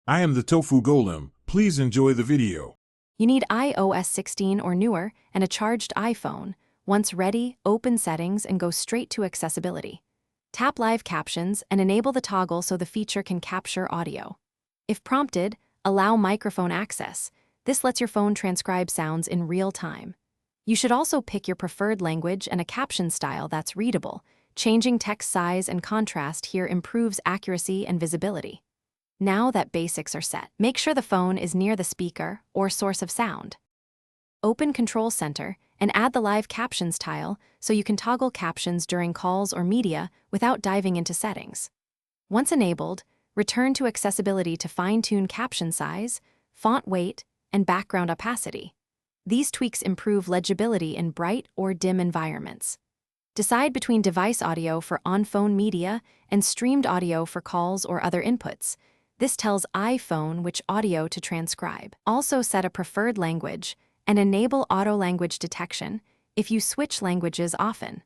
I am the Tofu Golem. Please enjoy the video. You need iOS 16 or newer and a charged iPhone. Once ready, open Settings and go straight to Accessibility. Tap Live Captions and enable the toggle so the feature can capture audio. If prompted, allow microphone access. This lets your phone transcribe sounds in real time. You should also pick your preferred language and a caption style that's readable. Changing text size and contrast here improves accuracy and visibility. Now that basics are set, make sure the phone is near the speaker or source of sound. Open Control Center and add the Live Captions tile so you can toggle captions during calls or media without diving into settings. Once enabled, return to Accessibility to fine-tune caption size, font weight, and background opacity. These tweaks improve legibility in bright or dim environments. Decide between device audio for on-phone media and streamed audio for calls or other inputs. This tells iPhone which audio to transcribe. Also set a preferred language and enable auto-language detection if you switch languages often.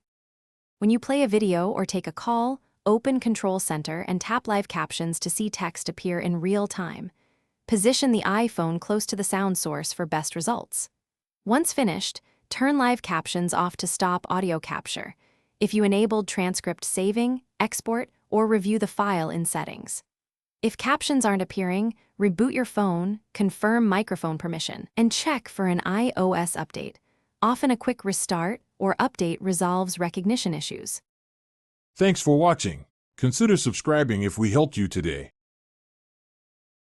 When you play a video or take a call, open Control Center and tap Live Captions to see text appear in real time. Position the iPhone close to the sound source for best results. Once finished, turn Live Captions off to stop audio capture. If you enabled transcript saving, export, or review the file in settings. If captions aren't appearing, reboot your phone, confirm microphone permission, and check for an iOS update. Often a quick restart or update resolves recognition issues. Thanks for watching. Consider subscribing if we helped you today.